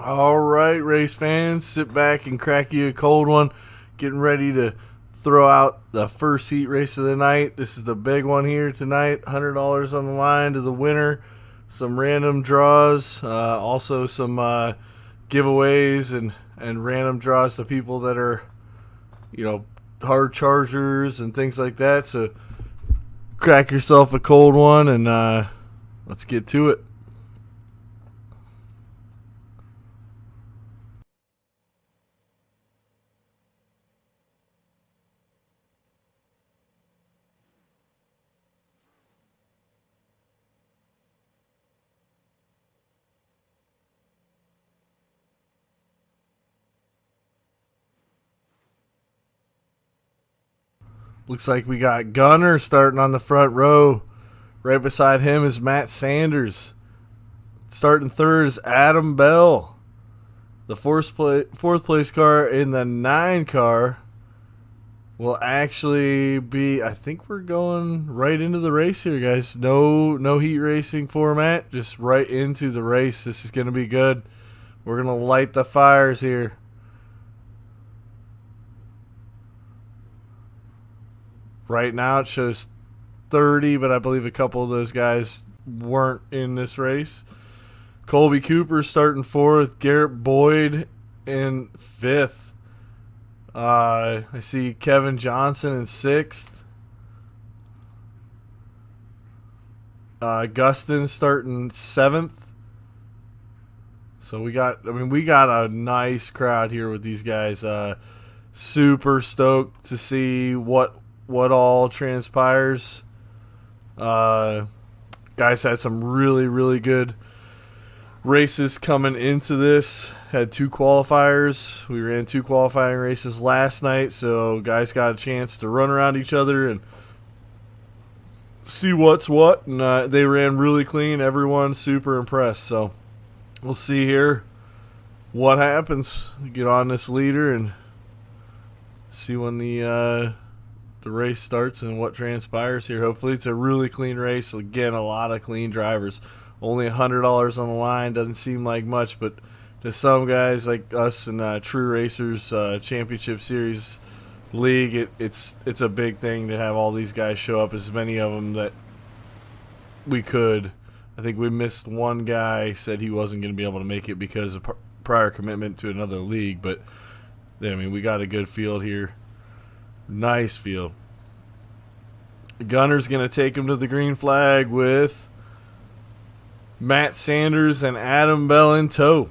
All right, race fans, sit back and crack you a cold one. Getting ready to throw out the first heat race of the night. This is the big one here tonight. $100 on the line to the winner. Some random draws, also some giveaways and random draws to people that are, hard chargers and things like that. So crack yourself a cold one and let's get to it. Looks like we got Gunner starting on the front row. Right beside him is Matt Sanders. Starting third is Adam Bell. The fourth place car in the 9 car will actually be, I think we're going right into the race here, guys. No heat racing format, just right into the race. This is going to be good. We're going to light the fires here. Right now it shows 30, but I believe a couple of those guys weren't in this race. Colby Cooper starting 4th. Garrett Boyd in 5th. I see Kevin Johnson in 6th. Gustin starting 7th. So we got a nice crowd here with these guys. Super stoked to see what all transpires. Guys had some really good races coming into this. Had 2 qualifiers. We ran 2 qualifying races last night, so guys got a chance to run around each other and see what's what. And they ran really clean. Everyone super impressed. So we'll see here what happens. Get on this leader and see when the race starts and what transpires here. Hopefully it's a really clean race. Again, a lot of clean drivers. Only $100 on the line doesn't seem like much, but to some guys like us in True Racers Championship Series League, it's a big thing to have all these guys show up, as many of them that we could. I think we missed one guy, said he wasn't going to be able to make it because of prior commitment to another league, but we got a good field here. Nice field. Gunner's going to take him to the green flag with Matt Sanders and Adam Bell in tow.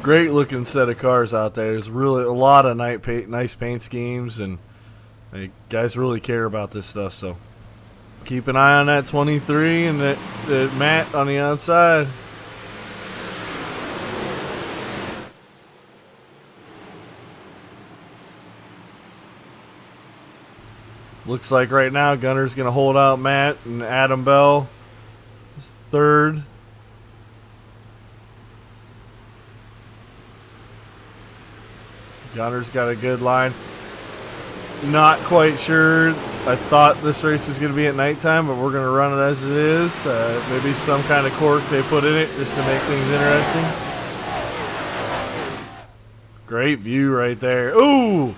Great looking set of cars out there. There's really a lot of nice paint schemes, and guys really care about this stuff. So keep an eye on that 23 and that Matt on the outside. Looks like right now Gunner's going to hold out Matt, and Adam Bell is third. Gunner's got a good line. Not quite sure. I thought this race was going to be at nighttime, but we're going to run it as it is. Maybe some kind of cork they put in it just to make things interesting. Great view right there. Ooh!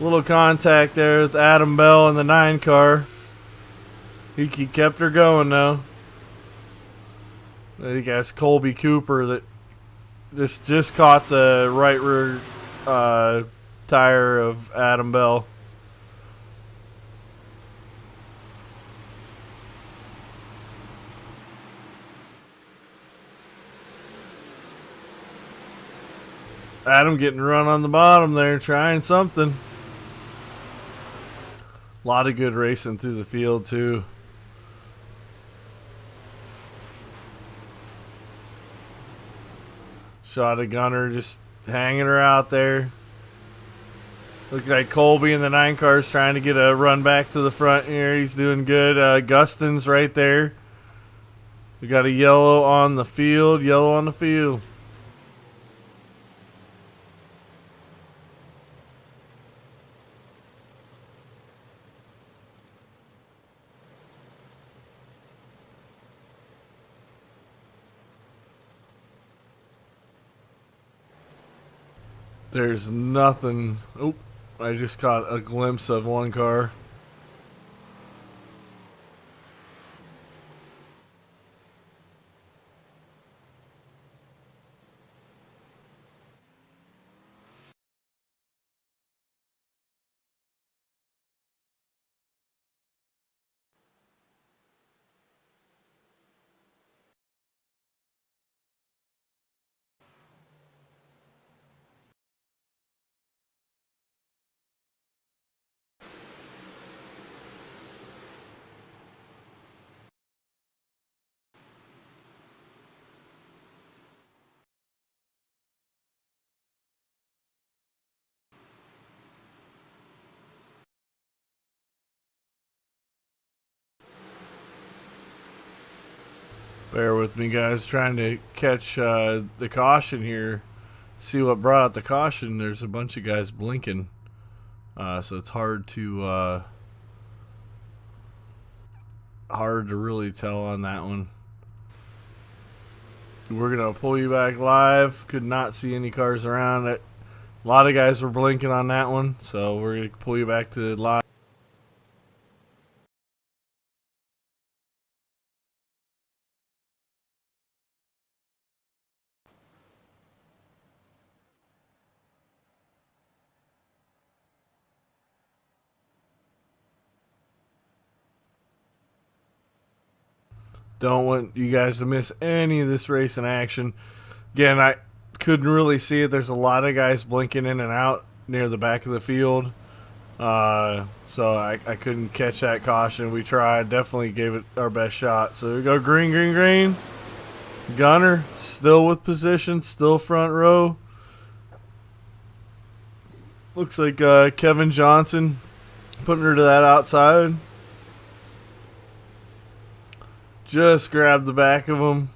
Little contact there with Adam Bell in the 9 car. He kept her going, though. I think that's Colby Cooper that just caught the right rear tire of Adam Bell. Adam getting run on the bottom there, trying something. A lot of good racing through the field, too. Shot of Gunner just hanging her out there. Looks like Colby in the 9 car is trying to get a run back to the front here. He's doing good. Gustin's right there. We got a yellow on the field. Yellow on the field. There's nothing. Oh, I just caught a glimpse of one car. Bear with me, guys. Trying to catch the caution here. See what brought out the caution. There's a bunch of guys blinking. So it's hard to really tell on that one. We're going to pull you back live. Could not see any cars around it. A lot of guys were blinking on that one. So we're going to pull you back to live. Don't want you guys to miss any of this race in action. Again, I couldn't really see it. There's a lot of guys blinking in and out near the back of the field. So I couldn't catch that caution. We tried. Definitely gave it our best shot. So we go green, green, green. Gunner still with position. Still front row. Looks like Kevin Johnson putting her to that outside. Just grabbed the back of him.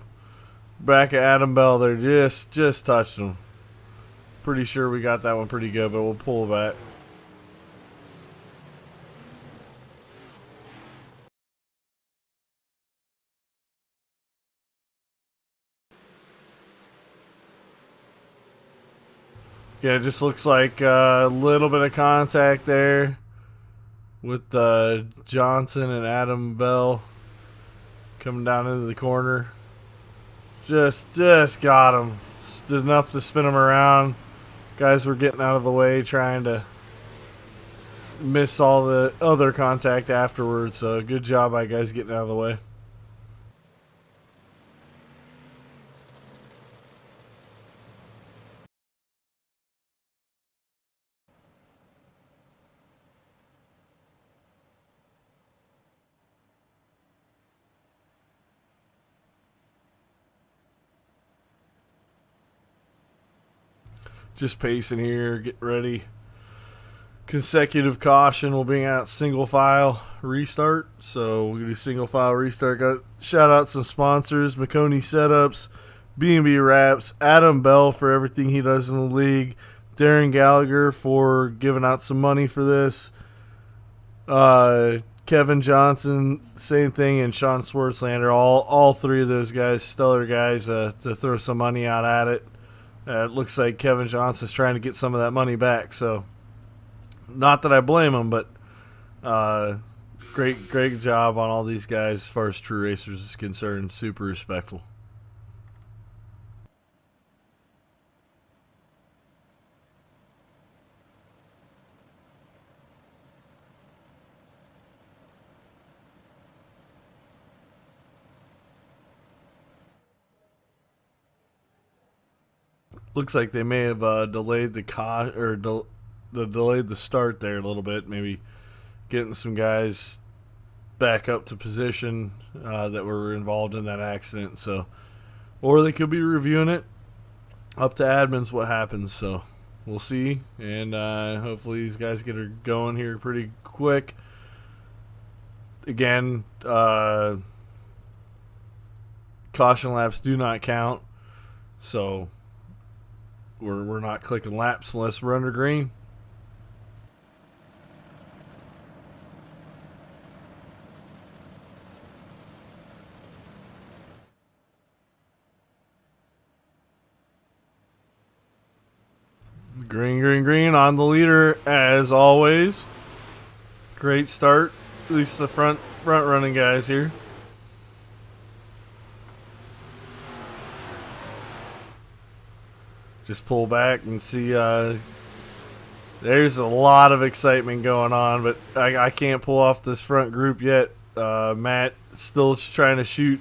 Back of Adam Bell there. Just touched him. Pretty sure we got that one pretty good, but we'll pull back. Yeah, it just looks like a little bit of contact there with Johnson and Adam Bell coming down into the corner. Just got him. Just enough to spin him around. Guys were getting out of the way, trying to miss all the other contact afterwards. So good job by guys getting out of the way. Just pacing here, get ready. Consecutive caution will bring out single file restart. So we're gonna do single file restart. Got shout out some sponsors: McConey Setups, B&B Wraps, Adam Bell for everything he does in the league, Darren Gallagher for giving out some money for this, Kevin Johnson, same thing, and Sean Swartzlander. All three of those guys, stellar guys, to throw some money out at it. It looks like Kevin Johnson's trying to get some of that money back. So, not that I blame him, but great job on all these guys as far as True Racers is concerned. Super respectful. Looks like they may have delayed delayed the start there a little bit. Maybe getting some guys back up to position that were involved in that accident. So, or they could be reviewing it. Up to admins what happens. So we'll see, and hopefully these guys get her going here pretty quick. Again, caution laps do not count, so we're not clicking laps unless we're under green. Green, green, green on the leader as always. Great start, at least the front running guys here. Just pull back and see. There's a lot of excitement going on, but I can't pull off this front group yet. Matt still trying to shoot.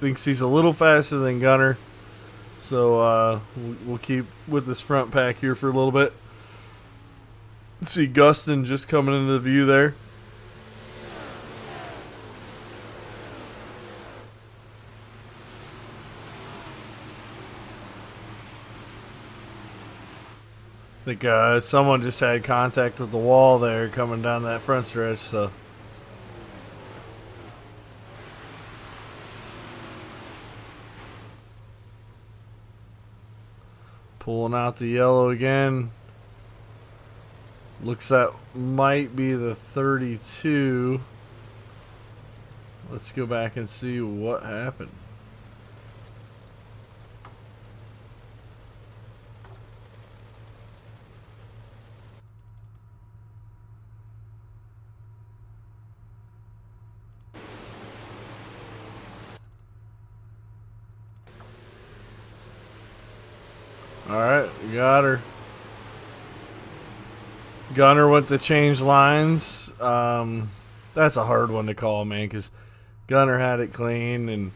Thinks he's a little faster than Gunner. So we'll keep with this front pack here for a little bit. See Gustin just coming into the view there. I think someone just had contact with the wall there coming down that front stretch, so. Pulling out the yellow again. Looks that might be the 32. Let's go back and see what happened. Alright, we got her. Gunner went to change lines. That's a hard one to call, man, because Gunner had it clean, and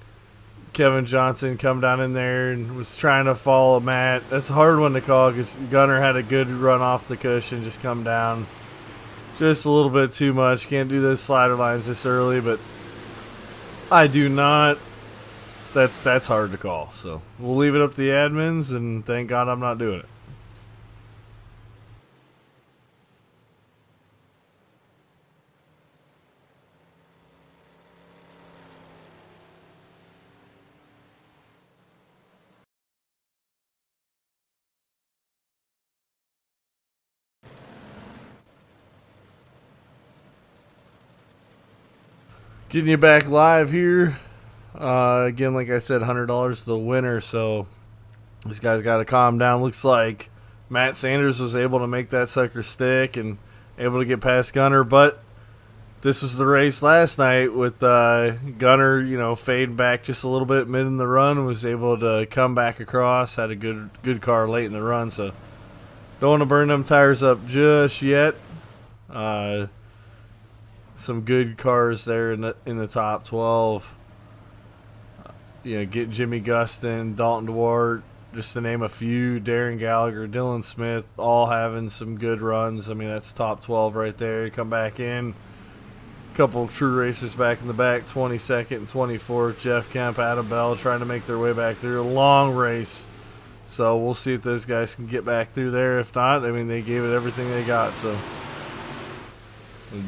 Kevin Johnson come down in there and was trying to follow Matt. That's a hard one to call because Gunner had a good run off the cushion, just come down just a little bit too much. Can't do those slider lines this early, but I do not. That's hard to call. So we'll leave it up to the admins, and thank God I'm not doing it. Getting you back live here. Again, like I said, $100 the winner, so this guy's got to calm down. Looks like Matt Sanders was able to make that sucker stick and able to get past Gunner, but this was the race last night with Gunner, fading back just a little bit mid in the run, was able to come back across, had a good car late in the run, so don't want to burn them tires up just yet. Some good cars there in the top 12. Get Jimmy Gustin, Dalton Dewart, just to name a few, Darren Gallagher, Dylan Smith, all having some good runs. I mean, that's top 12 right there. Come back in. A couple of true racers back in the back, 22nd and 24th. Jeff Kemp, Adam Bell trying to make their way back through. A long race. So we'll see if those guys can get back through there. If not, I mean, they gave it everything they got. So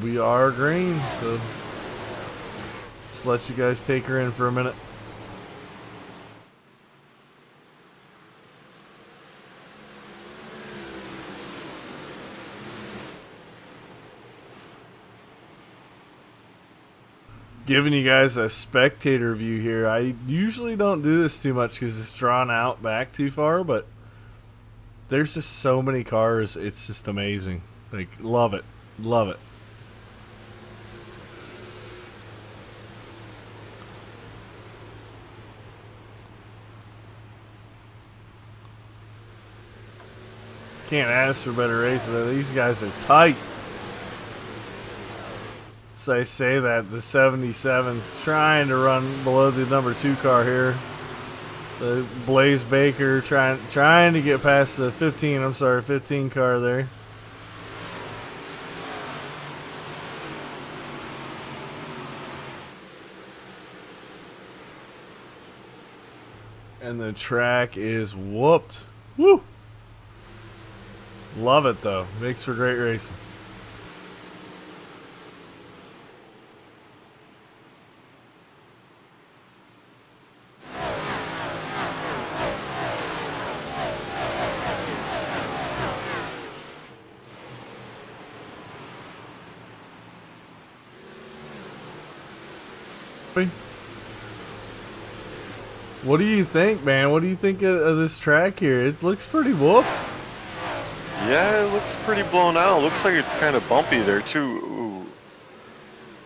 we are green. So just let you guys take her in for a minute. Giving you guys a spectator view here. I usually don't do this too much because it's drawn out back too far, but there's just so many cars. It's just amazing. Like, love it. Love it. Can't ask for better races. These guys are tight. So I say that the 77's trying to run below the number 2 car here. The Blaze Baker trying to get past the 15 car there. And the track is whooped. Woo! Love it though. Makes for great racing. What do you think, man? What do you think of this track here? It looks pretty whooped. Yeah, it looks pretty blown out. Looks like it's kind of bumpy there too. Ooh.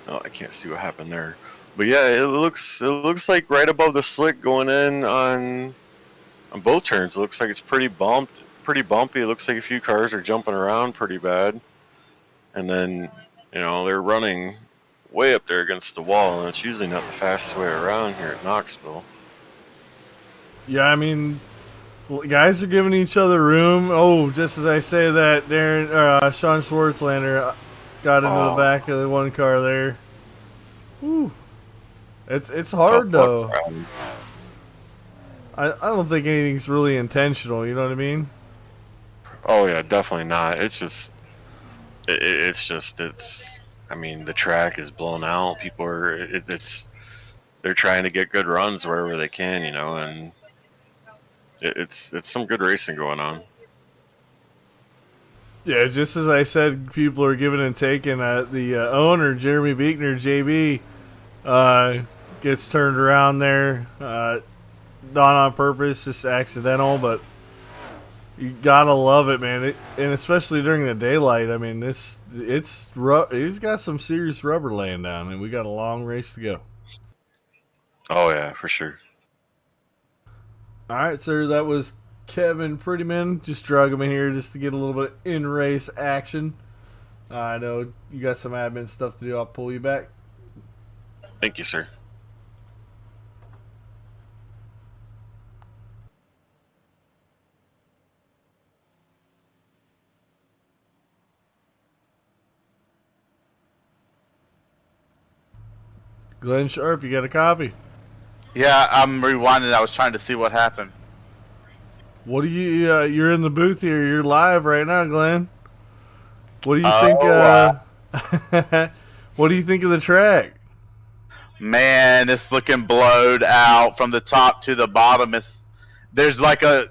Oh, I can't see what happened there. But yeah, it looks like right above the slick going in on both turns. It looks like it's pretty bumpy. It looks like a few cars are jumping around pretty bad. And then, they're running way up there against the wall, and it's usually not the fastest way around here at Knoxville. Yeah, I mean, guys are giving each other room. Oh, just as I say that, Sean Schwartzlander got into the back of the one car there. Whew. It's hard though. I don't think anything's really intentional. You know what I mean? Oh yeah, definitely not. It's just. I mean, the track is blown out. People are. They're trying to get good runs wherever they can, and it's some good racing going on. Yeah, just as I said, people are giving and taking. The owner, Jeremy Buechner, JB, gets turned around there. Not on purpose, just accidental, but you gotta love it, man. And especially during the daylight. I mean, he's got some serious rubber laying down, and we got a long race to go. Oh yeah, for sure. All right, sir. That was Kevin Prettyman. Just drug him in here just to get a little bit of in-race action. I know you got some admin stuff to do. I'll pull you back. Thank you, sir. Glenn Sharp, you got a copy? Yeah, I'm rewinding. I was trying to see what happened. What do you? You're in the booth here. You're live right now, Glenn. What do you think? What do you think of the track? Man, it's looking blowed out from the top to the bottom. There's like it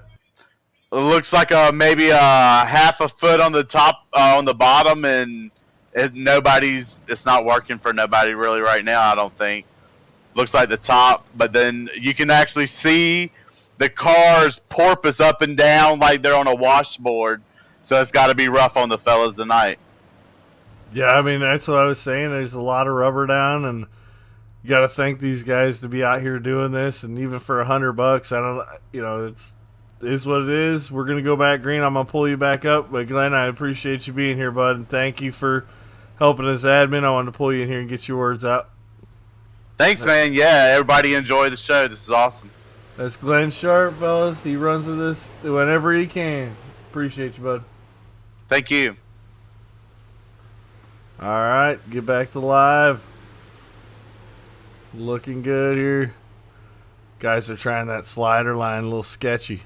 looks like maybe a half a foot on the top, on the bottom, and it's not working for nobody really right now. I don't think. Looks like the top, but then you can actually see the cars porpoise up and down like they're on a washboard. So it's got to be rough on the fellas tonight. Yeah, I mean that's what I was saying. There's a lot of rubber down, and you got to thank these guys to be out here doing this. And even for $100, I don't, it is what it is. We're gonna go back green. I'm gonna pull you back up, but Glenn, I appreciate you being here, bud, and thank you for helping us admin. I wanted to pull you in here and get your words out. Thanks, man. Yeah, everybody enjoy the show. This is awesome. That's Glenn Sharp, fellas. He runs with us whenever he can. Appreciate you, bud. Thank you. All right, get back to live. Looking good here. Guys are trying that slider line, a little sketchy.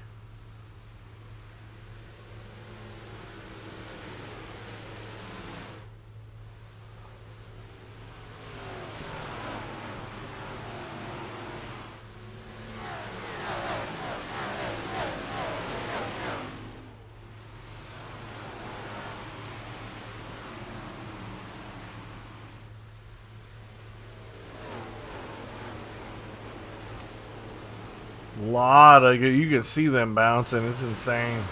You can see them bouncing. It's insane.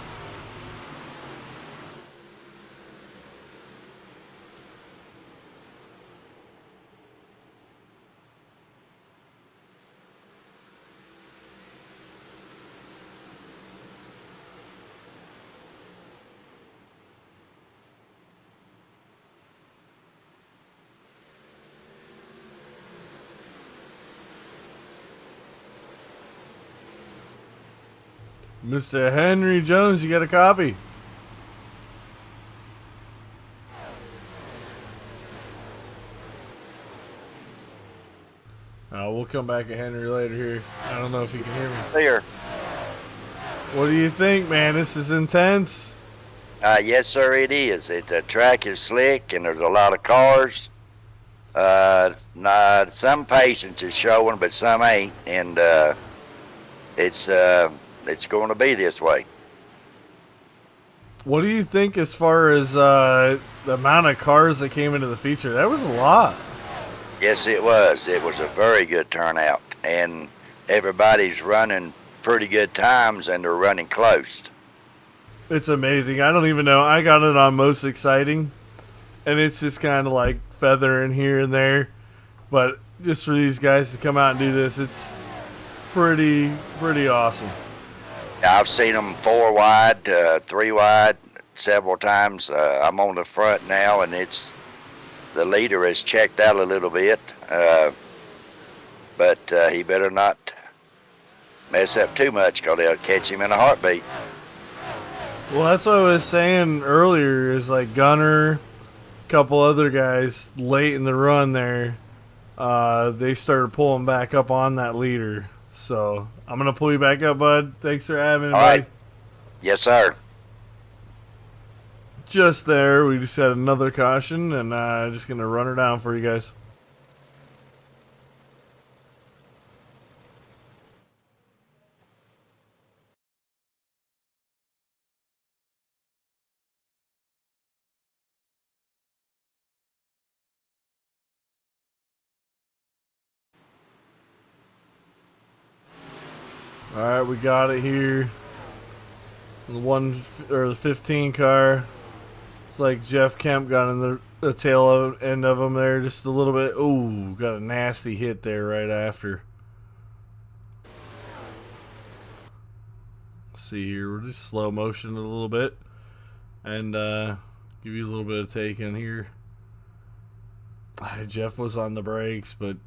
Mr. Henry Jones, you got a copy? We'll come back at Henry later here. I don't know if he can hear me. There. What do you think, man? This is intense. Yes, sir, it is. The track is slick, and there's a lot of cars. Some patience is showing, but some ain't, and it's going to be this way. What do you think as far as the amount of cars that came into the feature? That was a lot. Yes, it was. It was a very good turnout, and everybody's running pretty good times and they're running close. It's amazing. I don't even know. I got it on most exciting, and it's just kind of like feathering here and there. But just for these guys to come out and do this, it's pretty awesome. I've seen them 4 wide, 3 wide several times. I'm on the front now, and the leader has checked out a little bit, but he better not mess up too much because they'll catch him in a heartbeat. Well, that's what I was saying earlier. Is like Gunner, a couple other guys late in the run there. They started pulling back up on that leader. So I'm gonna pull you back up, bud. Thanks for having me. All right. Yes, sir. Just there, we just had another caution, and just gonna run her down for you guys. All right, we got it here. The 15 car. It's like Jeff Kemp got in the tail end of him there just a little bit. Ooh, got a nasty hit there right after. Let's see here. We're just slow motion a little bit and give you a little bit of take in here. Jeff was on the brakes, but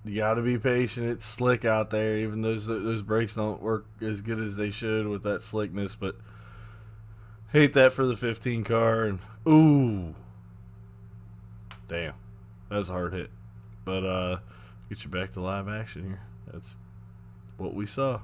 you got to be patient. It's slick out there. Even those brakes don't work as good as they should with that slickness, but hate that for the 15 car. And ooh, damn, that was a hard hit. But get you back to live action here. That's what we saw.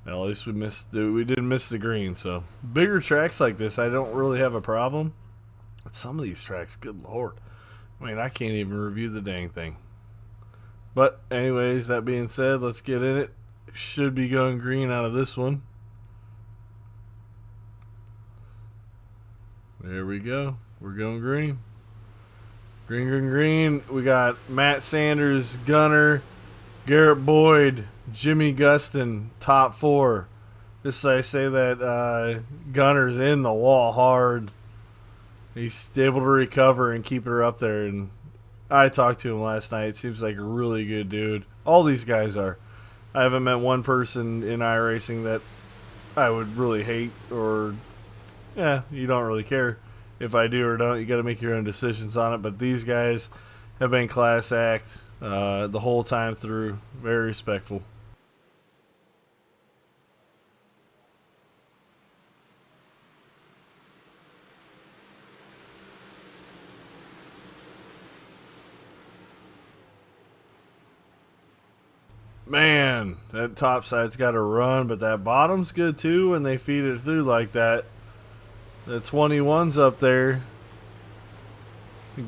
Well, at least we didn't miss the green. So bigger tracks like this, I don't really have a problem. But some of these tracks, good lord, I mean, I can't even review the dang thing. But anyways, that being said, let's get in it. Should be going green out of this one. There we go. We're going green. Green, green, green. We got Matt Sanders, Gunner, Garrett Boyd, Jimmy Gustin, top 4. Just I say that Gunner's in the wall hard. He's able to recover and keep her up there. And I talked to him last night. Seems like a really good dude. All these guys are. I haven't met one person in iRacing that I would really hate, or yeah, you don't really care if I do or don't. You got to make your own decisions on it. But these guys have been class act the whole time through. Very respectful. Man, that top side's got to run, but that bottom's good too when they feed it through like that. The 21's up there.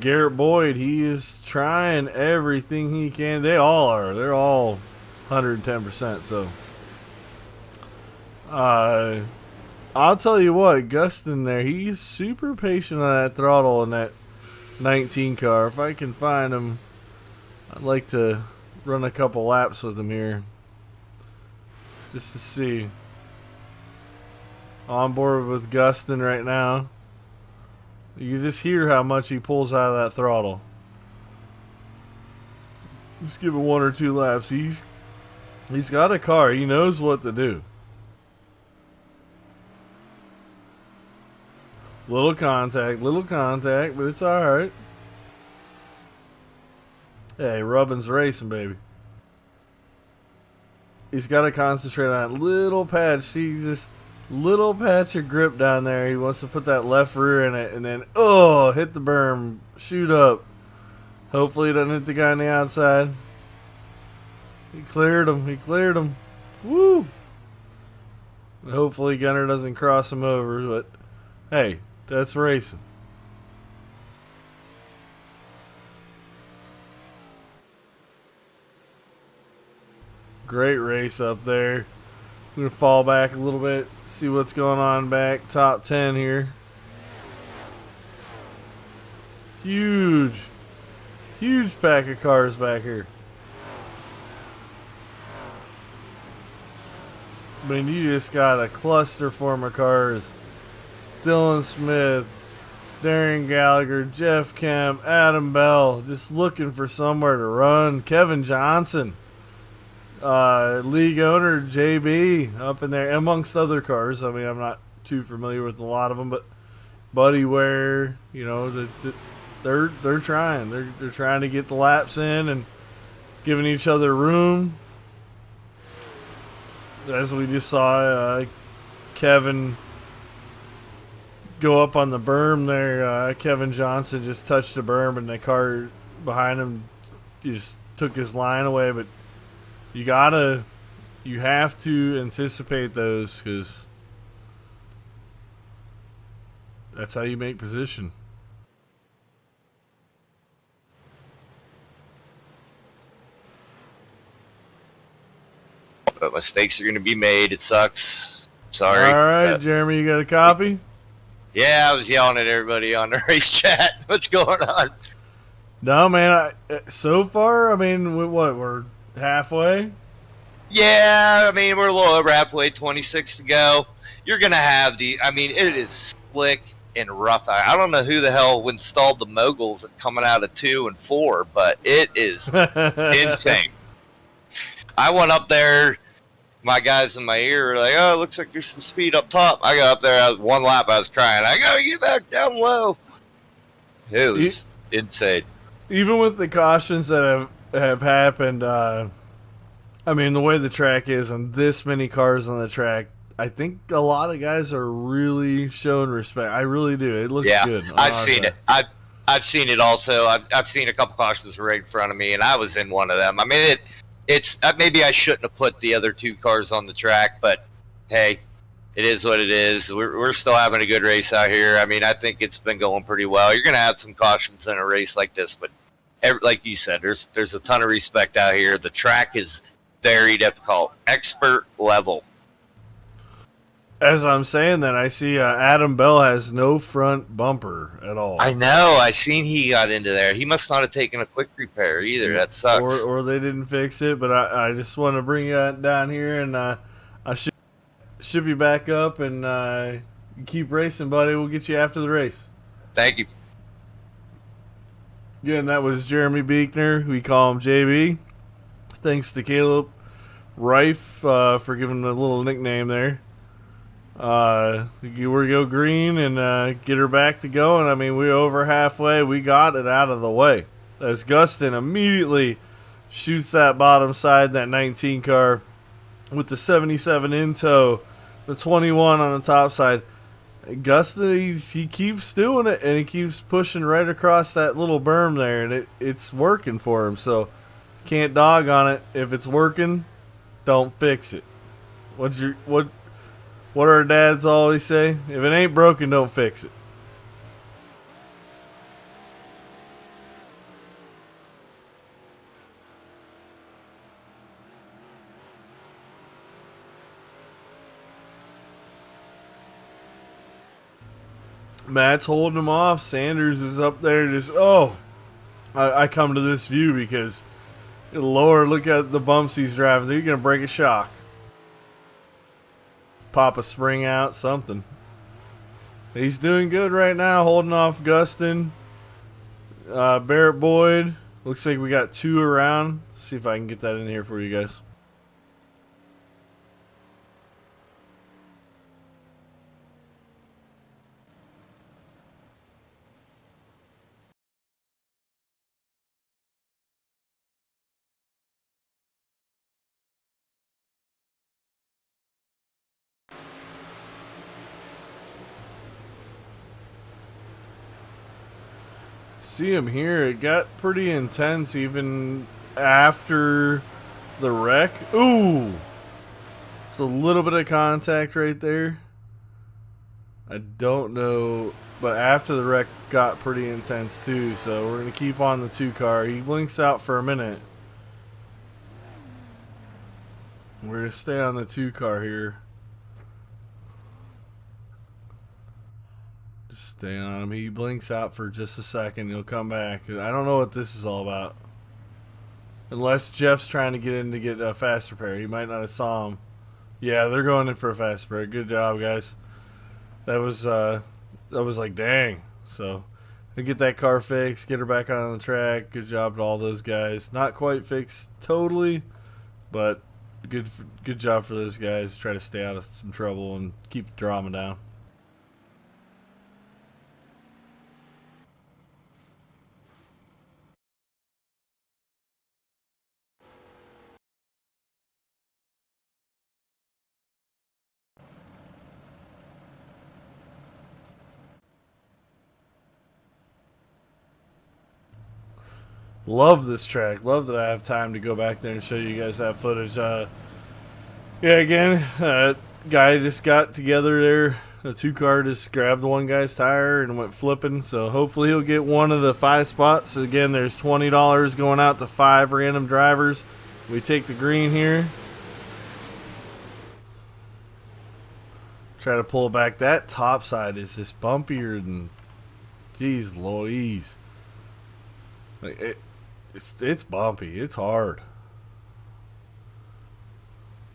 Garrett Boyd, he is trying everything he can. They all are. They're all 110%. So, I'll tell you what, Gustin there, he's super patient on that throttle in that 19 car. If I can find him, I'd like to run a couple laps with him here just to see. On board with Gustin right now. You just hear how much he pulls out of that throttle. Just give it 1 or 2 laps. He's got a car. He knows what to do. Little contact, but it's alright. Hey, Rubbin's racing, baby. He's got to concentrate on that little patch. See this little patch of grip down there. He wants to put that left rear in it, and then, oh, hit the berm. Shoot up. Hopefully he doesn't hit the guy on the outside. He cleared him. Woo! Hopefully Gunner doesn't cross him over, but hey, that's racing. Great race up there. I'm going to fall back a little bit, see what's going on back. Top 10 here. Huge pack of cars back here. I mean, you just got a cluster form of cars. Dylan Smith, Darren Gallagher, Jeff Kemp, Adam Bell, just looking for somewhere to run. Kevin Johnson, league owner JB up in there, amongst other cars. I mean, I'm not too familiar with a lot of them, but Buddy Ware, you know, they're trying. They're trying to get the laps in and giving each other room. As we just saw, Kevin go up on the berm there. Kevin Johnson just touched the berm, and the car behind him just took his line away. But you have to anticipate those, because that's how you make position. But mistakes are going to be made. It sucks. Sorry. All right, Jeremy, you got a copy? Yeah, I was yelling at everybody on the race chat. What's going on? No, man. So far, I mean, we're halfway? Yeah, I mean, we're a little over halfway, 26 to go. You're going to have it is slick and rough. I don't know who the hell installed the moguls coming out of 2 and 4, but it is insane. I went up there, my guys in my ear were like, oh, it looks like there's some speed up top. I got up there, one lap, I was crying. I got to get back down low. It was insane. Even with the cautions that have happened, I mean, the way the track is and this many cars on the track, I think a lot of guys are really showing respect. I really do. It looks good. I've seen it. I've seen it also. I've seen a couple cautions right in front of me, and I was in one of them. I mean, it's maybe I shouldn't have put the other 2 cars on the track, but hey, it is what it is. We're still having a good race out here. I mean, I think it's been going pretty well. You're going to have some cautions in a race like this, but like you said, there's a ton of respect out here. The track is very difficult, expert level. As I'm saying that, I see Adam Bell has no front bumper at all. I know. I seen he got into there. He must not have taken a quick repair either. That sucks. Or they didn't fix it. But I just want to bring you down here, and I should be back up, and keep racing, buddy. We'll get you after the race. Thank you. Again, that was Jeremy Beekner. We call him JB. Thanks to Caleb Reif for giving him a little nickname there. We go green and get her back to going. I mean, we're over halfway. We got it out of the way. As Gustin immediately shoots that bottom side, that 19 car, with the 77 in tow, the 21 on the top side. Gustin, he keeps doing it, and he keeps pushing right across that little berm there, and it's working for him. So can't dog on it. If it's working, don't fix it. What our dads always say? If it ain't broken, don't fix it. Matt's holding him off. Sanders is up there just, I come to this view because lower, look at the bumps he's driving. You're going to break a shock. Pop a spring out, something. He's doing good right now, holding off Gustin. Barrett Boyd. Looks like we got 2 around. Let's see if I can get that in here for you guys. See him here. It got pretty intense even after the wreck. Ooh! It's a little bit of contact right there. I don't know, but after the wreck got pretty intense too, so we're going to keep on the 2 car. He blinks out for a minute. We're gonna stay on the 2 car here. Just stay on him. He blinks out for just a second. He'll come back. I don't know what this is all about. Unless Jeff's trying to get in to get a fast repair. He might not have saw him. Yeah, they're going in for a fast repair. Good job, guys. That was like, dang. So we get that car fixed, get her back on the track. Good job to all those guys. Not quite fixed totally, but good job for those guys. Try to stay out of some trouble and keep the drama down. Love this track. Love that I have time to go back there and show you guys that footage. Yeah, again, guy just got together there. The 2 car just grabbed one guy's tire and went flipping. So hopefully he'll get one of the 5 spots. Again, there's $20 going out to 5 random drivers. We take the green here. Try to pull back. That top side is just bumpier than, geez Louise. Like it's bumpy. It's hard.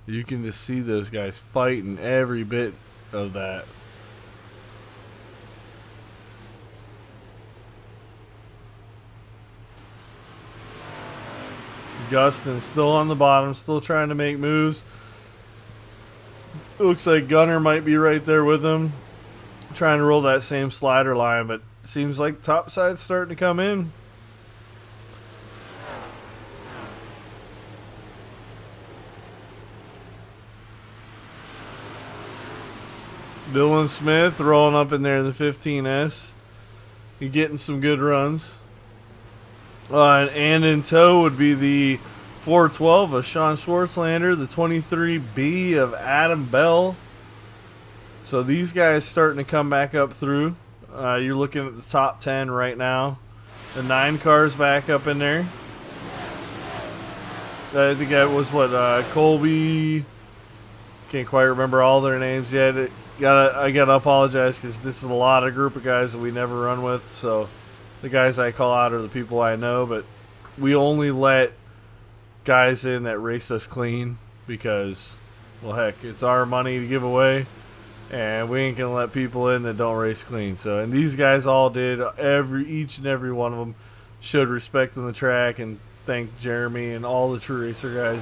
You can just see those guys fighting every bit of that. Gustin still on the bottom, still trying to make moves. It looks like Gunner might be right there with him, trying to roll that same slider line, but seems like top side's starting to come in. Dylan Smith rolling up in there in the 15S. He's getting some good runs. And in tow would be the 412 of Sean Schwartzlander, the 23B of Adam Bell. So these guys starting to come back up through. You're looking at the top 10 right now. The 9 cars back up in there. I think that was what, Colby. Can't quite remember all their names yet. I gotta apologize because this is a lot of group of guys that we never run with. So the guys I call out are the people I know, but we only let guys in that race us clean because, well, heck, it's our money to give away, and we ain't gonna let people in that don't race clean. So, and these guys all did. Each and every one of them showed respect on the track and thanked Jeremy and all the True Racer guys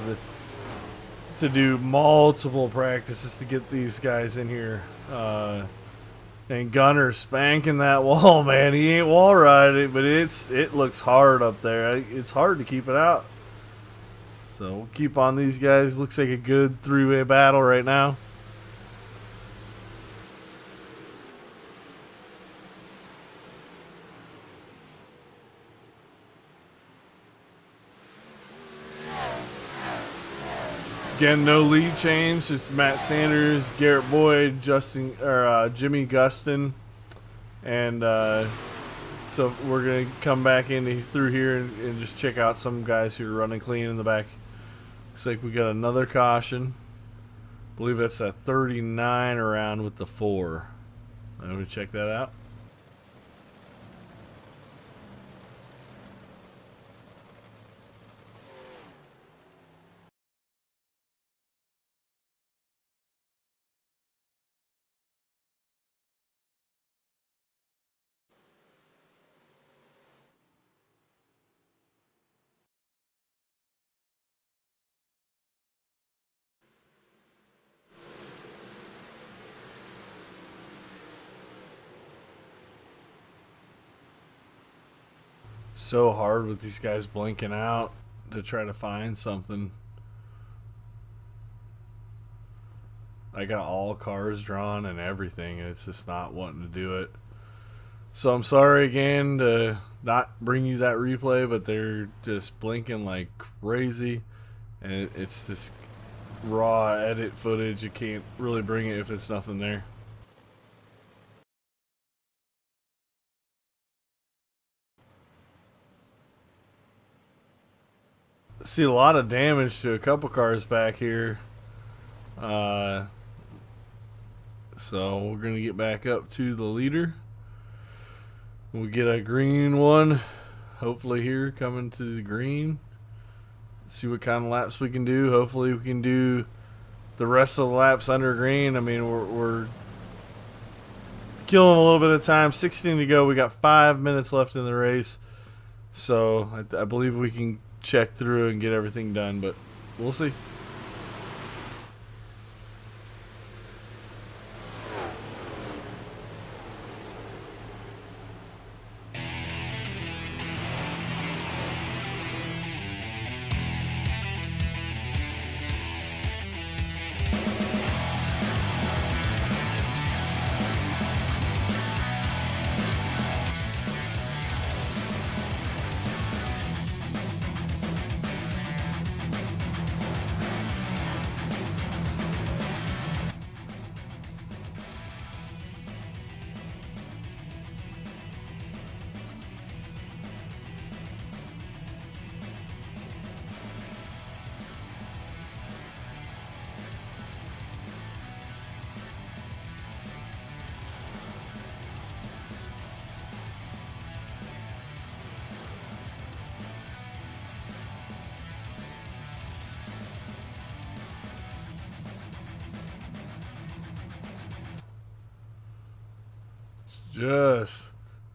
to do multiple practices to get these guys in here. And Gunner spanking that wall, man. He ain't wall riding, but it looks hard up there. It's hard to keep it out. So we'll keep on these guys. Looks like a good 3-way battle right now. Again, no lead change. It's Matt Sanders, Garrett Boyd, Jimmy Gustin, and so we're gonna come back through here and just check out some guys who are running clean in the back. Looks like we got another caution. I believe that's a 39 around with the 4. I'm gonna check that out. So hard with these guys blinking out to try to find something. I got all cars drawn and everything. It's just not wanting to do it. So I'm sorry again to not bring you that replay, but they're just blinking like crazy. And it's just raw edit footage. You can't really bring it if it's nothing there. See a lot of damage to a couple cars back here. So we're going to get back up to the leader. We'll get a green one, hopefully here, coming to the green. See what kind of laps we can do. Hopefully we can do the rest of the laps under green. I mean, we're killing a little bit of time. 16 to go. We got 5 minutes left in the race. So I believe we can check through and get everything done, but we'll see.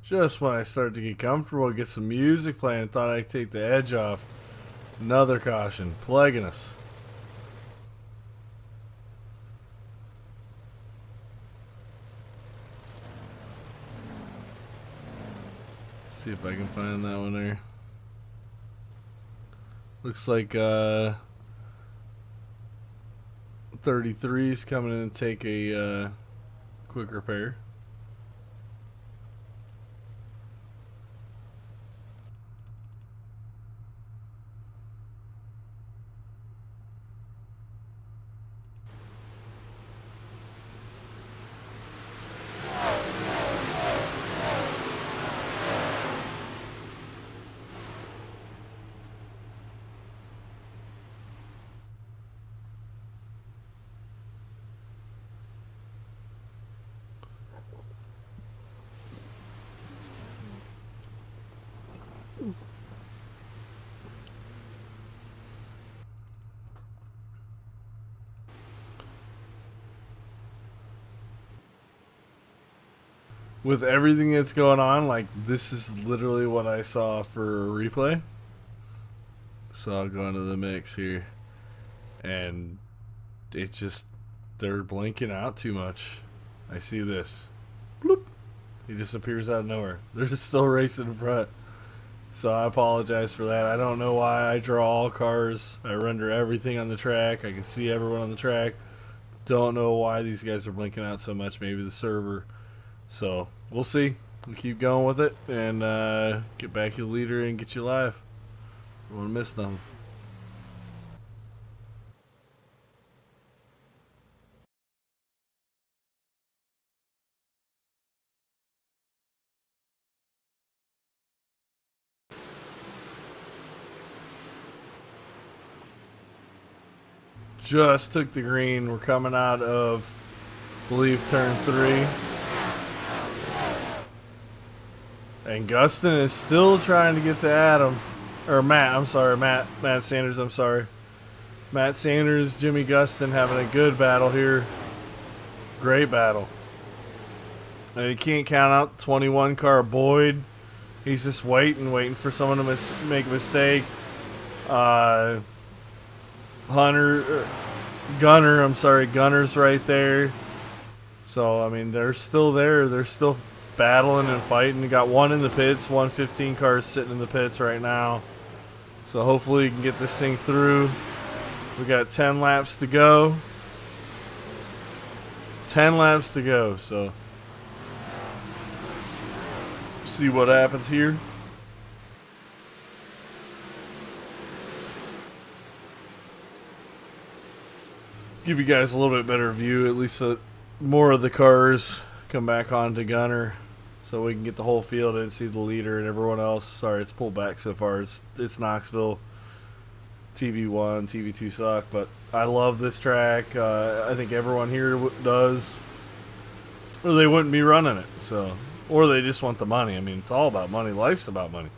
Just when I started to get comfortable, get some music playing, thought I'd take the edge off. Another caution, plaguing us. Let's see if I can find that one there. Looks like 33 is coming in and take a quick repair. With everything that's going on, like, this is literally what I saw for a replay. So I'll go into the mix here. And it just, they're blinking out too much. I see this. Bloop. He disappears out of nowhere. They're still racing in front. So I apologize for that. I don't know why I draw all cars. I render everything on the track. I can see everyone on the track. Don't know why these guys are blinking out so much. Maybe the server. So we'll see. We'll keep going with it and get back your leader and get you live. Don't want to miss nothing. Just took the green. We're coming out of, I believe, turn 3. And Gustin is still trying to get to Adam. Or Matt, I'm sorry. Matt Sanders, I'm sorry. Matt Sanders, Jimmy Gustin having a good battle here. Great battle. And you can't count out 21 car Boyd. He's just waiting for someone to make a mistake. Gunner's right there. So, I mean, they're still there. They're still battling and fighting. You got one in the pits, 115 cars sitting in the pits right now. So hopefully you can get this thing through. We got 10 laps to go. 10 laps to go, so see what happens here. Give you guys a little bit better view, at least more of the cars come back onto Gunner so we can get the whole field and see the leader and everyone else. Sorry, it's pulled back so far. It's Knoxville. TV1, TV2 suck, but I love this track. I think everyone here does, or they wouldn't be running it. So, or they just want the money. I mean, it's all about money. Life's about money.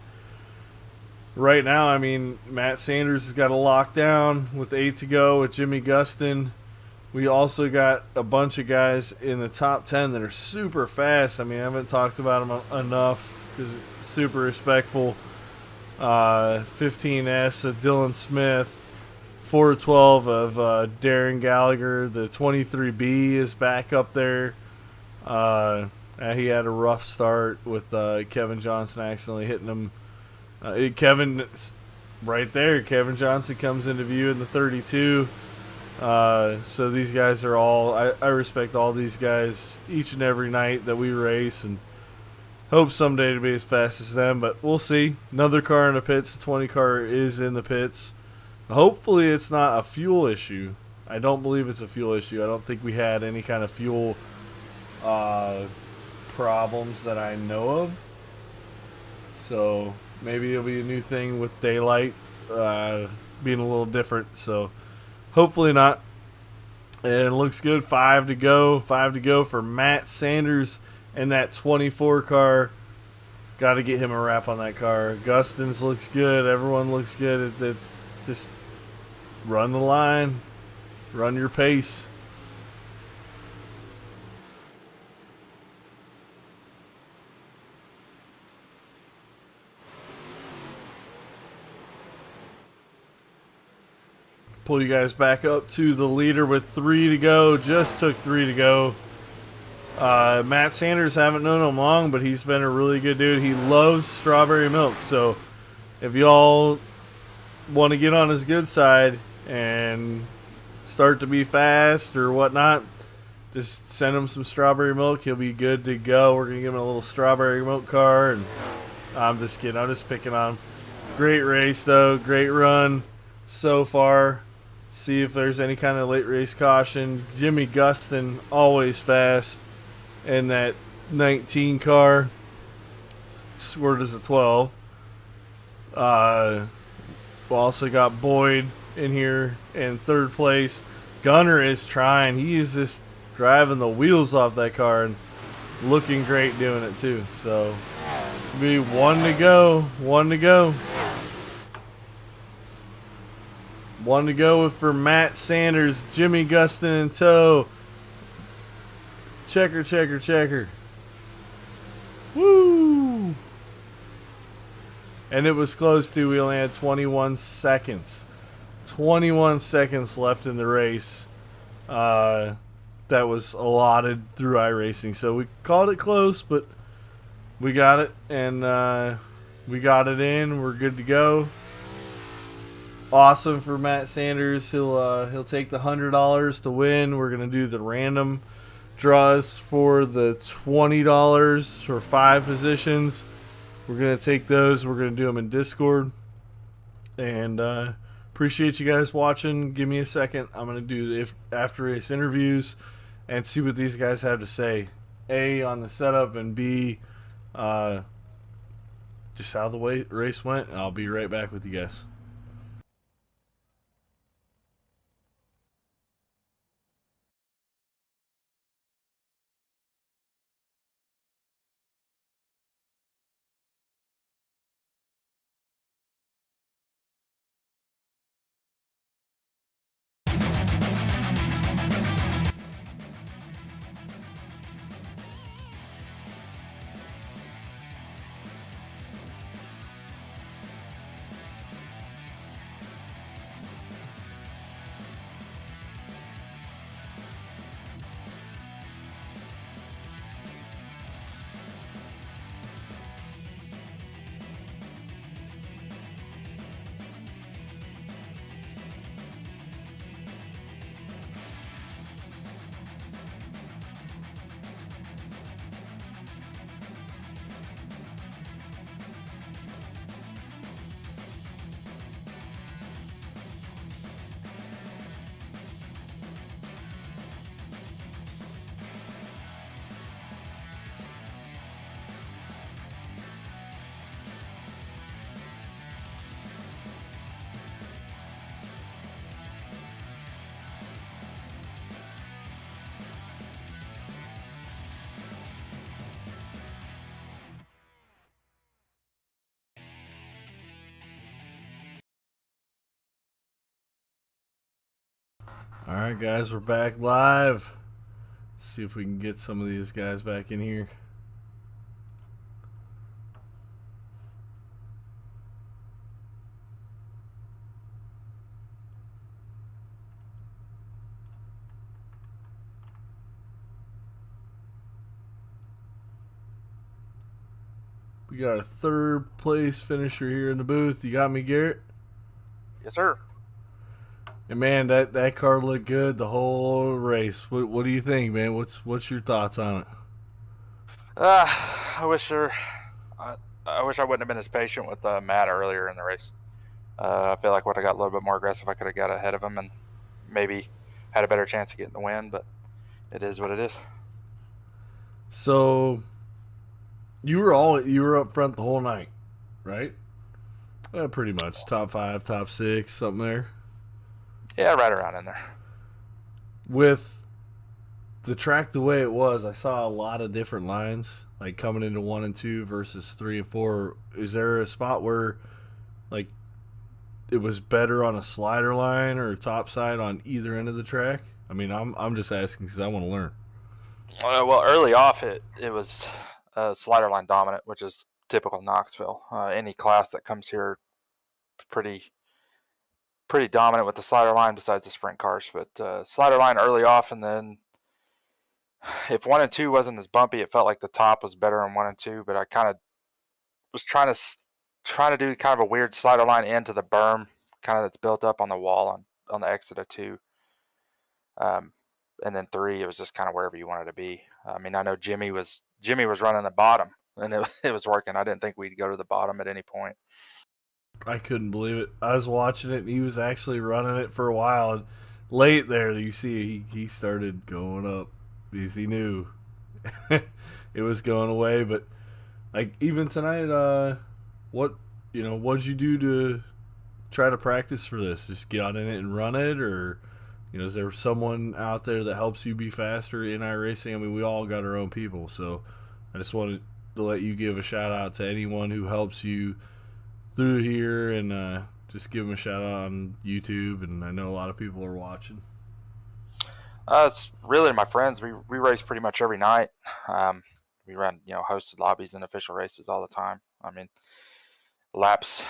Right now, I mean, Matt Sanders has got a lockdown with 8 to go with Jimmy Gustin. We also got a bunch of guys in the top 10 that are super fast. I mean, I haven't talked about them enough because super respectful. 15S of Dylan Smith, 412 of Darren Gallagher. The 23B is back up there. He had a rough start with Kevin Johnson accidentally hitting him. Kevin, right there, Kevin Johnson comes into view in the 32. So these guys are all, I respect all these guys each and every night that we race, and hope someday to be as fast as them, but we'll see. Another car in the pits. The 20 car is in the pits. Hopefully it's not a fuel issue. I don't believe it's a fuel issue. I don't think we had any kind of fuel problems that I know of. So maybe it'll be a new thing with daylight being a little different. So hopefully not. And it looks good. 5 to go. 5 to go for Matt Sanders. And that 24 car, got to get him a wrap on that car. Gustin's looks good. Everyone looks good. Just run the line. Run your pace. Pull you guys back up to the leader with 3 to go. Just took 3 to go. Matt Sanders, haven't known him long, but he's been a really good dude. He loves strawberry milk. So if y'all want to get on his good side and start to be fast or whatnot, just send him some strawberry milk. He'll be good to go. We're going to give him a little strawberry milk car. And I'm just kidding. I'm just picking on him. Great race, though. Great run so far. See if there's any kind of late race caution. Jimmy Gustin, always fast. And that 19 car scored as a 12. We also got Boyd in here in 3rd place. Gunner is trying. He is just driving the wheels off that car and looking great doing it too. So it'll be 1 to go. 1 to go. 1 to go for Matt Sanders. Jimmy Gustin in tow. Checker, checker, checker. Woo! And it was close too. We only had 21 seconds. 21 seconds left in the race. That was allotted through iRacing. So we called it close, but we got it. And we got it in. We're good to go. Awesome for Matt Sanders. He'll take the $100 to win. We're going to do the random draws for the $20 for 5 positions. We're going to take those. We're going to do them in Discord. And appreciate you guys watching. Give me a second. I'm going to do the after race interviews and see what these guys have to say. A, on the setup, and B, just how the race went. And I'll be right back with you guys. All right, guys, we're back live. See if we can get some of these guys back in here. We got a third place finisher here in the booth. You got me, Garrett? Yes, sir. And man, that car looked good the whole race. What do you think, man? What's your thoughts on it? I wish I wish I wouldn't have been as patient with Matt earlier in the race. I feel like would have got a little bit more aggressive. I could have got ahead of him and maybe had a better chance of getting the win. But it is what it is. So you were up front the whole night, right? Pretty much top 5, top 6, something there. Yeah, right around in there. With the track the way it was, I saw a lot of different lines, like coming into 1 and 2 versus 3 and 4. Is there a spot where, like, it was better on a slider line or top side on either end of the track? I mean, I'm just asking because I want to learn. Well, early off, it was slider line dominant, which is typical Knoxville. Any class that comes here, pretty dominant with the slider line besides the sprint cars. But slider line early off, and then if 1 and 2 wasn't as bumpy, it felt like the top was better on 1 and 2. But I kind of was trying to do kind of a weird slider line into the berm, kind of that's built up on the wall on the exit of 2. And then 3, it was just kind of wherever you wanted to be. I mean, I know Jimmy was running the bottom, and it was working. I didn't think we'd go to the bottom at any point. I couldn't believe it. I was watching it, and he was actually running it for a while. And late there, you see he started going up because he knew it was going away. But like even tonight, what'd you do to try to practice for this? Just get out in it and run it, or is there someone out there that helps you be faster in iRacing? I mean, we all got our own people, so I just wanted to let you give a shout out to anyone who helps you through here, and just give them a shout out on YouTube. And I know a lot of people are watching. It's really my friends. We race pretty much every night. We run hosted lobbies and official races all the time. I mean, laps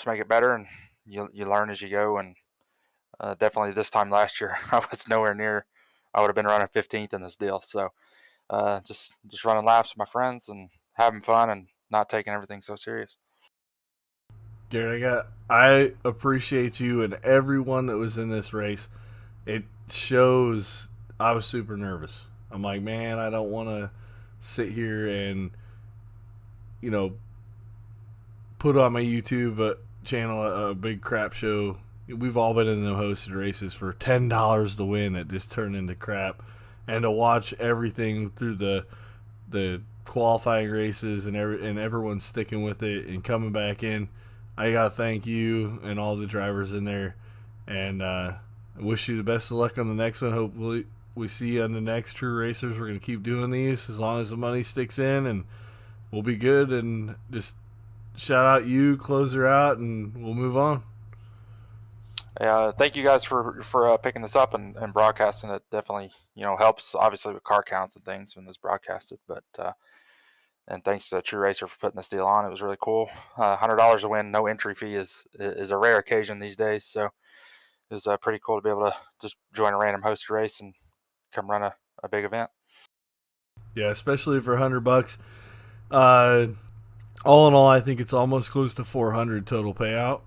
make it better, and you learn as you go. And definitely this time last year, I was nowhere near. I would have been running 15th in this deal. So just running laps with my friends and having fun and not taking everything so serious. Garrett, I appreciate you and everyone that was in this race. It shows I was super nervous. I'm like, man, I don't want to sit here and put on my YouTube channel a big crap show. We've all been in the hosted races for $10 to win that just turned into crap, and to watch everything through the qualifying races and everyone sticking with it and coming back in. I gotta thank you and all the drivers in there, and I wish you the best of luck on the next one. Hopefully we see you on the next True Racers. We're gonna keep doing these as long as the money sticks in, and we'll be good. And just shout out you, close her out, and we'll move on. Thank you guys for picking this up and broadcasting it. Definitely helps obviously with car counts and things when it's broadcasted, but and thanks to True Racer for putting this deal on. It was really cool. $100 to win, no entry fee is a rare occasion these days. So it was pretty cool to be able to just join a random hosted race and come run a big event. Yeah, especially for $100. All in all, I think it's almost close to 400 total payout.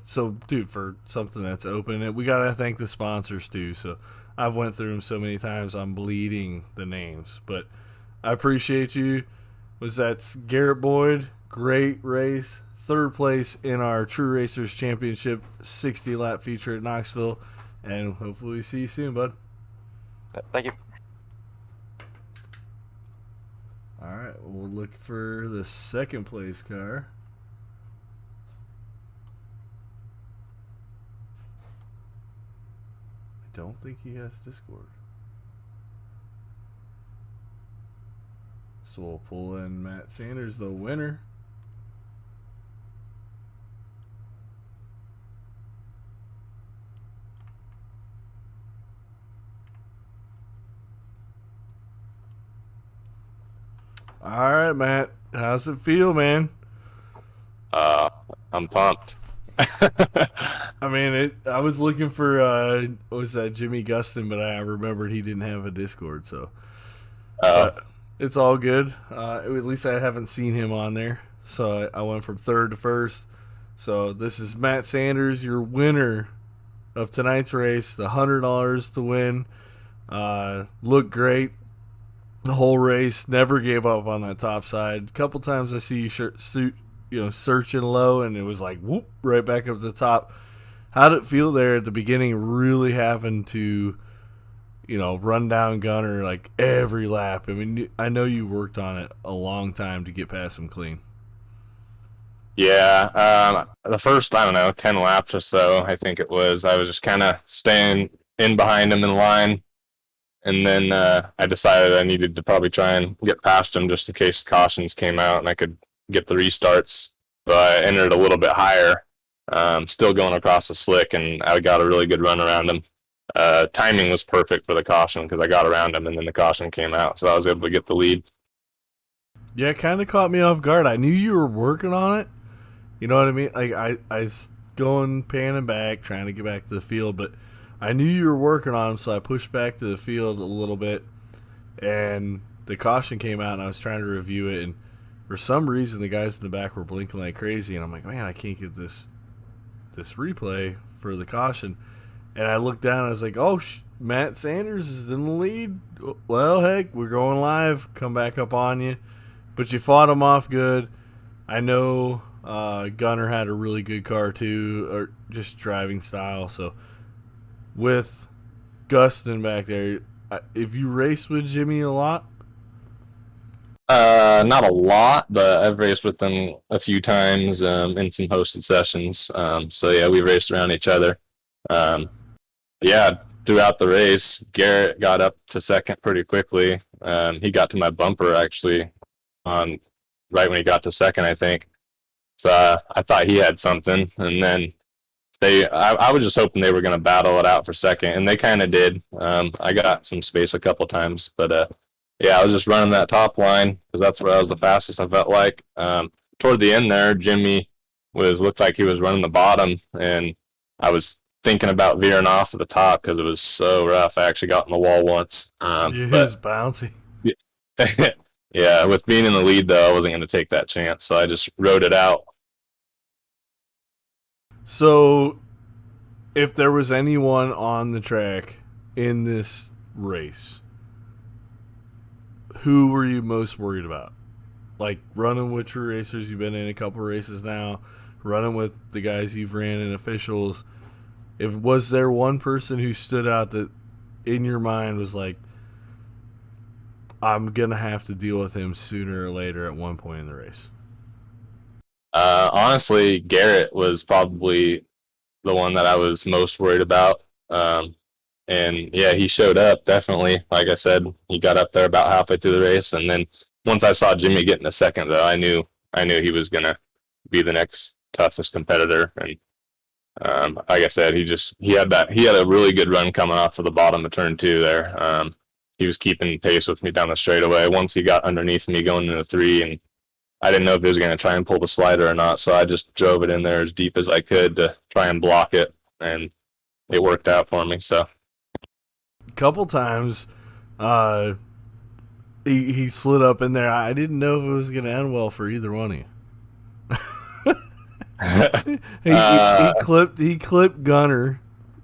So dude, for something that's open, and we gotta thank the sponsors too. So I've went through them so many times, I'm bleeding the names, but I appreciate you. That's Garrett Boyd. Great race. 3rd place in our True Racers Championship 60 lap feature at Knoxville, and hopefully we see you soon, bud. Thank you. All right, we'll look for the 2nd place car. I don't think he has Discord. So we'll pull in Matt Sanders, the winner. All right, Matt. How's it feel, man? I'm pumped. I mean, I was looking for what was that, Jimmy Gustin, but I remembered he didn't have a Discord, so but it's all good. At least I haven't seen him on there, so I went from third to first. So this is Matt Sanders, your winner of tonight's race, the $100 to win. Looked great the whole race. Never gave up on that top side. A couple times I see you searching low, and it was like whoop right back up to the top. How did it feel there at the beginning? Really having to, run down Gunner like every lap. I mean, I know you worked on it a long time to get past him clean. Yeah, the first, I don't know, 10 laps or so, I think it was, I was just kind of staying in behind him in line. And then I decided I needed to probably try and get past him just in case cautions came out and I could get the restarts. So I entered a little bit higher, still going across the slick, and I got a really good run around him. Timing was perfect for the caution because I got around him and then the caution came out, so I was able to get the lead. Yeah, it kind of caught me off guard. I knew you were working on it. You know what I mean? Like I was going panning back, trying to get back to the field, but I knew you were working on him, so I pushed back to the field a little bit, and the caution came out, and I was trying to review it, and for some reason the guys in the back were blinking like crazy, and I'm like, man, I can't get this replay for the caution. And I looked down, and I was like, oh, Matt Sanders is in the lead. Well, heck, we're going live. Come back up on you. But you fought him off good. I know Gunner had a really good car too, or just driving style. So with Gustin back there, if you race with Jimmy a lot? Not a lot, but I've raced with them a few times in some hosted sessions. So yeah, we raced around each other. Yeah, throughout the race, Garrett got up to second pretty quickly. He got to my bumper actually on right when he got to second, I think. So I thought he had something, and then I was just hoping they were going to battle it out for second, and they kind of did. I got some space a couple times, but yeah, I was just running that top line because that's where I was the fastest, I felt like. Toward the end there, Jimmy looked like he was running the bottom, and I was thinking about veering off at the top because it was so rough. I actually got in the wall once. It was bouncy. Yeah, with being in the lead, though, I wasn't going to take that chance, so I just rode it out. So, if there was anyone on the track in this race, who were you most worried about? Like, running with True Racers, you've been in a couple races now, running with the guys you've ran in officials. Was there one person who stood out that in your mind was like, I'm going to have to deal with him sooner or later at one point in the race? Honestly, Garrett was probably the one that I was most worried about. And yeah, he showed up, definitely. Like I said, he got up there about halfway through the race. And then once I saw Jimmy getting a second, though, I knew he was going to be the next toughest competitor. And like I said, he had a really good run coming off of the bottom of turn 2 there. He was keeping pace with me down the straightaway. Once he got underneath me going into 3, and I didn't know if he was going to try and pull the slider or not, so I just drove it in there as deep as I could to try and block it, and it worked out for me. So a couple times he slid up in there. I didn't know if it was going to end well for either one of you. He clipped Gunner.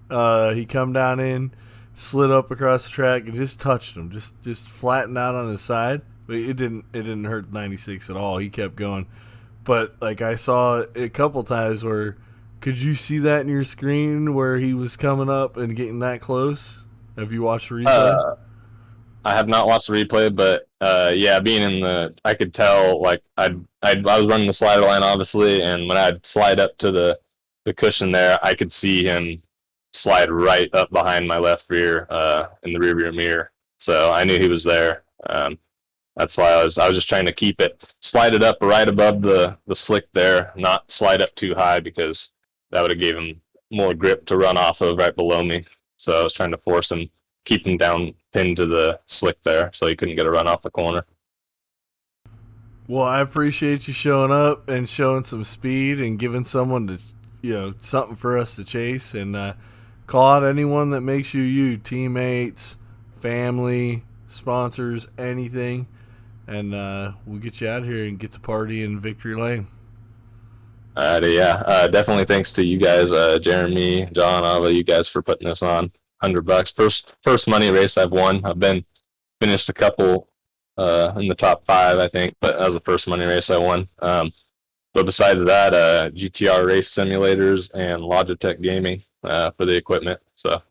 He come down in, slid up across the track, and just touched him, just flattened out on his side. But it didn't hurt 96 at all. He kept going. But like I saw a couple times where, could you see that in your screen where he was coming up and getting that close? Have you watched the replay? I have not watched the replay, but yeah, being I could tell, like I was running the slider line obviously, and when I'd slide up to the cushion there, I could see him slide right up behind my left rear in the rear mirror. So I knew he was there. That's why I was just trying to keep it, slide it up right above the slick there, not slide up too high because that would have gave him more grip to run off of right below me. So I was trying to force him, keep him down pinned to the slick there so he couldn't get a run off the corner. Well, I appreciate you showing up and showing some speed and giving someone to, something for us to chase. And call out anyone that makes you, teammates, family, sponsors, anything. And we'll get you out of here and get the party in Victory Lane. Yeah, definitely thanks to you guys, Jeremy, John, all of you guys for putting this on. $100. First money race I've won. I've finished a couple in the top 5, I think, but that was the first money race I won. But besides that, GTR race simulators and Logitech gaming for the equipment. So,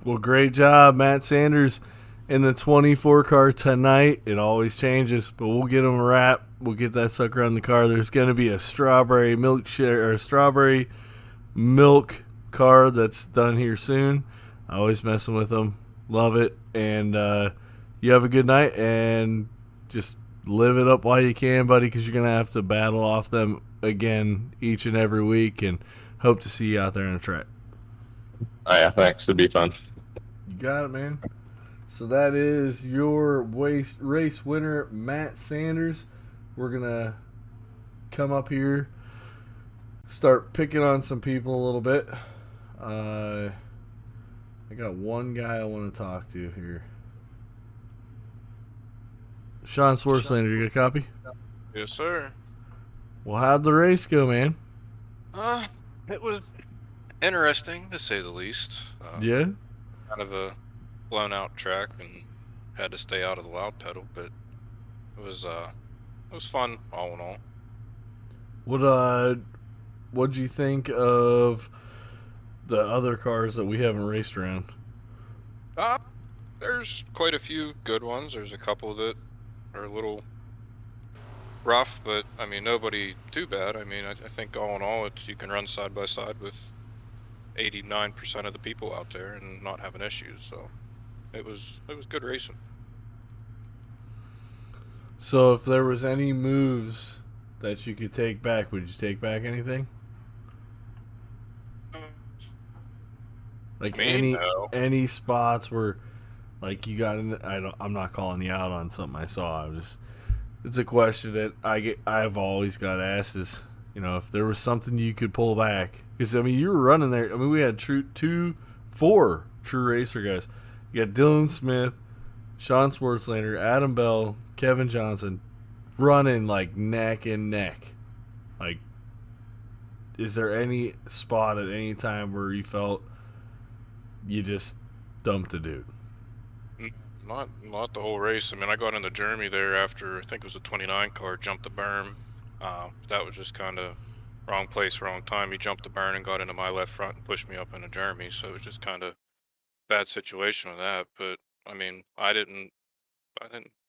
Well, great job, Matt Sanders, in the 24 car tonight. It always changes, but we'll get him a wrap. We'll get that sucker on the car. There's going to be a strawberry milk car that's done here soon. I always messing with them. Love it. And you have a good night and just live it up while you can, buddy, because you're going to have to battle off them again each and every week, and hope to see you out there on the track. oh yeah, thanks. It'd be fun. You got it, man. So that is your race winner, Matt Sanders. We're going to come up here, start picking on some people a little bit. I got one guy I want to talk to here. Sean Swartzlander, you got a copy? Yes, sir. Well, how'd the race go, man? It was interesting to say the least. Yeah? Kind of a blown out track and had to stay out of the loud pedal, but it was fun all in all. What'd you think of the other cars that we haven't raced around? There's quite a few good ones. There's a couple that are a little rough, but I mean nobody too bad. I mean I think all in all you can run side by side with 89% of the people out there and not having issues. So it was good racing. So if there was any moves that you could take back, would you take back anything? Like No. any spots where like you got in, I'm not calling you out on something I saw. It's a question that I've always got asked is, if there was something you could pull back, because I mean you were running there. I mean we had four true racer guys. You got Dylan Smith, Sean Swartzlander, Adam Bell, Kevin Johnson running like neck and neck. Like, is there any spot at any time where you felt you just dumped a dude? Not the whole race. I mean, I got into Jeremy there after I think it was a 29 car, jumped the berm. That was just kind of wrong place, wrong time. He jumped the berm and got into my left front and pushed me up into Jeremy. So it was just kind of bad situation with that. But I mean, I didn't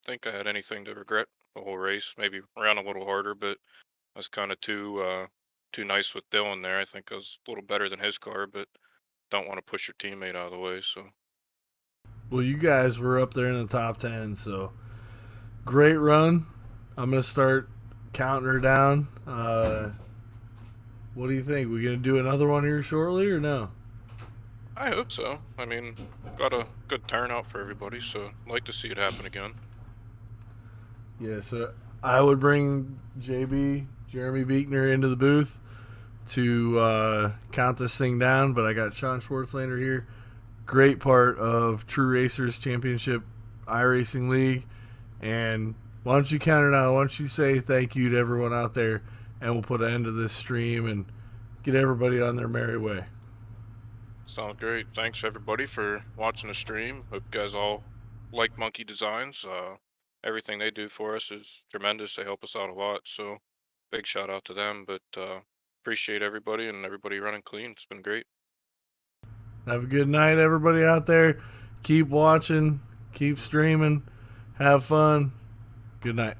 think I had anything to regret the whole race. Maybe ran a little harder, but I was kind of too nice with Dylan there. I think I was a little better than his car, but don't want to push your teammate out of the way. So. Well, you guys were up there in the top 10, so great run. I'm going to start counting her down. What do you think? We going to do another one here shortly or no? I hope so. I mean, got a good turnout for everybody, so I'd like to see it happen again. Yeah, so I would bring Jeremy Beekner, into the booth to count this thing down, but I got Sean Swartzlander here. Great part of True Racers Championship iRacing League. And why don't you count it out? Why don't you say thank you to everyone out there, and we'll put an end to this stream and get everybody on their merry way. Sounds great. Thanks everybody for watching the stream. Hope you guys all like Monkey Designs. Everything they do for us is tremendous. They help us out a lot. So big shout out to them. But appreciate everybody and everybody running clean. It's been great. Have a good night, everybody out there. Keep watching. Keep streaming. Have fun. Good night.